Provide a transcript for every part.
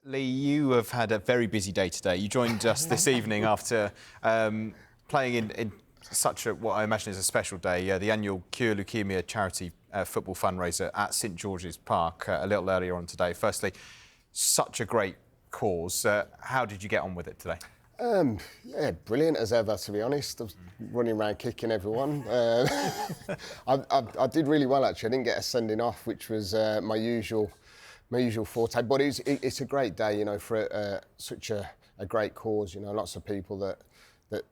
Lee, you have had a very busy day today. You joined us this evening after playing in such what I imagine is a special day, the annual Cure Leukaemia charity football fundraiser at St George's Park a little earlier on today. Firstly, such a great cause. How did you get on with it today? Yeah, brilliant as ever, to be honest. I was running around kicking everyone. I did really well, actually. I didn't get a sending off, which was my usual forte. But it's a great day, you know, for such a great cause. You know, lots of people that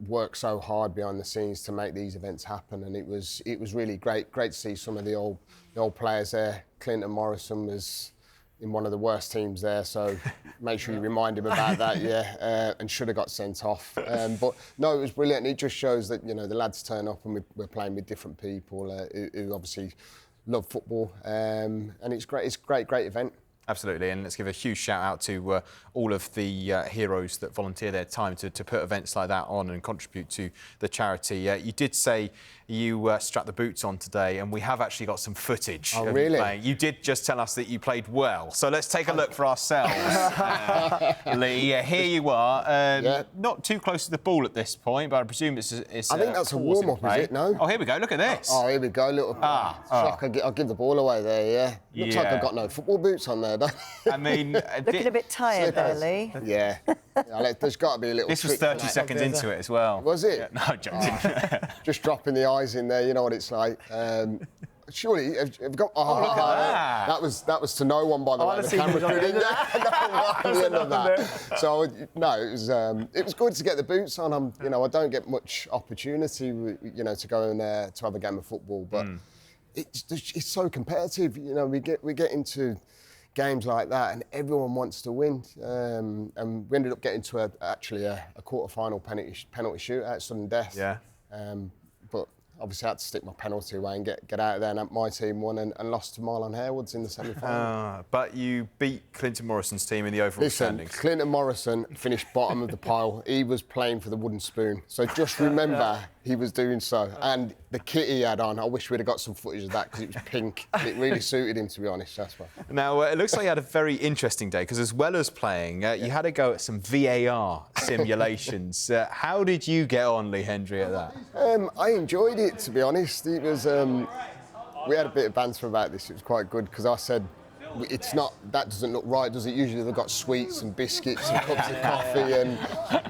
work so hard behind the scenes to make these events happen, and it was really great to see some of the old players there. Clinton Morrison was in one of the worst teams there, so make sure you remind him about that, and should have got sent off. But no, it was brilliant. It just shows that, you know, the lads turn up and we're playing with different people who obviously love football, and it's great. It's a great event. Absolutely, and let's give a huge shout out to all of the heroes that volunteer their time to put events like that on and contribute to the charity. You did say you strapped the boots on today, and we have actually got some footage of really? you playing. You did just tell us that you played well, so let's take a look for ourselves. Lee, here you are, not too close to the ball at this point, but I presume it's I think that's a warm-up, is it? No? Oh, here we go, look at this. Oh, here we go, I'll give the ball away there, Looks like I've got no football boots on there, I mean... Looking a bit tired there, Lee. Yeah. There's got to be a little... This was 30 seconds into it as well. Was it? Yeah, no, I'm joking. Just dropping the eyes in there, you know what it's like. Surely, have got... Oh, look at that. That was to no one, by the way. The camera couldn't at the end of that. So, no, it was good to get the boots on. You know, I don't get much opportunity, you know, to go in there to have a game of football, but it's so competitive. You know, we get into games like that, and everyone wants to win. And we ended up getting to a quarter-final penalty shootout at sudden death. Yeah. But obviously I had to stick my penalty away and get out of there, and my team won and lost to Marlon Harewood's in the semi-final. But you beat Clinton Morrison's team in the overall standings. Clinton Morrison finished bottom of the pile. He was playing for the wooden spoon. So just remember he was doing so. And the kit he had on, I wish we'd have got some footage of that because it was pink. It really suited him, to be honest, that's why. Now, it looks like you had a very interesting day because as well as playing, you had to go at some VAR simulations. How did you get on, Lee Hendry, at that? I enjoyed it, to be honest. It was... we had a bit of banter about this. It was quite good because I said, it's not, that doesn't look right, does it? Usually they've got sweets and biscuits and cups of coffee, and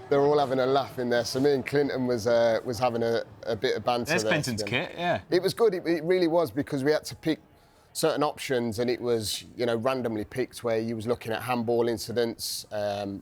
they're all having a laugh in there. So me and Clinton was having a bit of banter. There's Clinton's kit, yeah. It was good. It really was, because we had to pick certain options, and it was, you know, randomly picked, where you was looking at handball incidents,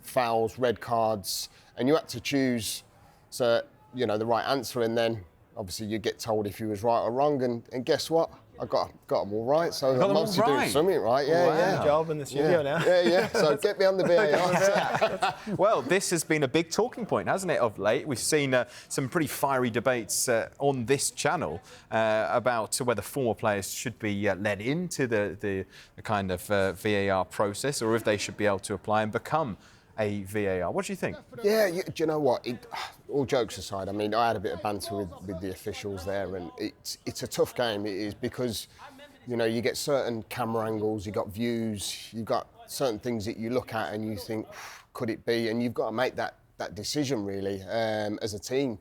fouls, red cards, and you had to choose, so, you know, the right answer, and then obviously you get told if you was right or wrong, and guess what? I got them all right, so I'm obviously doing something right. Good job in the studio now. Yeah. So get me on the VAR. Well, this has been a big talking point, hasn't it, of late? We've seen some pretty fiery debates on this channel about whether former players should be led into the kind of VAR process, or if they should be able to apply and become a VAR. What do you think? Yeah, do you know what? All jokes aside, I mean, I had a bit of banter with the officials there, and it's a tough game. It is, because, you know, you get certain camera angles, you got views, you've got certain things that you look at and you think, could it be? And you've got to make that decision, really, as a team.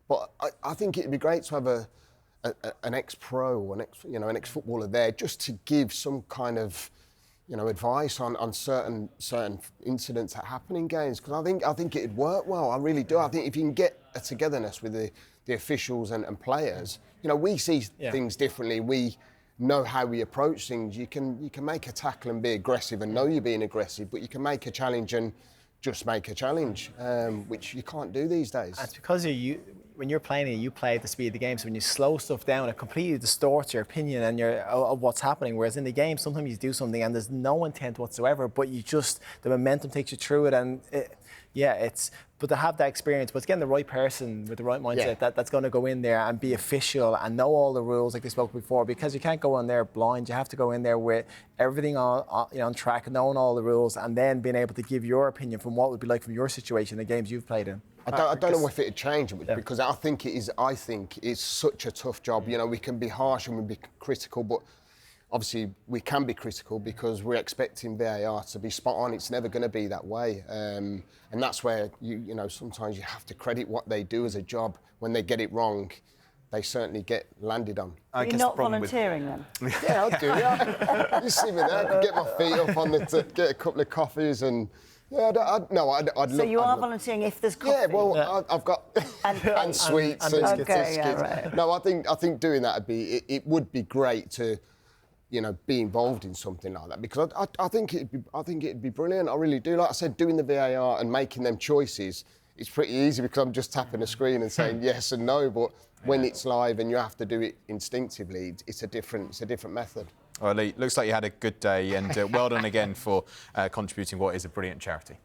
But I think it'd be great to have an ex-pro or an ex-footballer there, just to give some kind of, you know, advice on certain incidents that happen in games, because I think it'd work well. I really do. I think if you can get a togetherness with the officials and players, you know, we see things differently. We know how we approach things. You can make a tackle and be aggressive and know you're being aggressive, but you can make a challenge and just make a challenge, which you can't do these days. It's because when you're playing it, you play at the speed of the game. So when you slow stuff down, it completely distorts your opinion and of what's happening. Whereas in the game, sometimes you do something and there's no intent whatsoever, but the momentum takes you through it, and but to have that experience, but it's getting the right person with the right mindset that's going to go in there and be official and know all the rules, like they spoke before, because you can't go in there blind. You have to go in there with everything on track, knowing all the rules, and then being able to give your opinion from what it would be like from your situation, the games you've played in. I don't know if it'd change, because I think it's such a tough job. You know, we can be harsh and we be critical, but obviously we can be critical because we're expecting VAR to be spot on. It's never going to be that way, and that's where you know sometimes you have to credit what they do as a job. When they get it wrong, they certainly get landed on. You're not volunteering then? Yeah, I'll do. Yeah. You see me there, get my feet up on get a couple of coffees and. Yeah, I'd so look, you are volunteering if there's coffee? Yeah, well, I've got and sweets and biscuits. Yeah, right. No, I think doing that it would be great to, you know, be involved in something like that because I think it'd be brilliant. I really do. Like I said, doing the VAR and making them choices, it's pretty easy because I'm just tapping the screen and saying yes and no. But when it's live and you have to do it instinctively, it's a different method. Well, Lee, looks like you had a good day, and well done again for contributing what is a brilliant charity.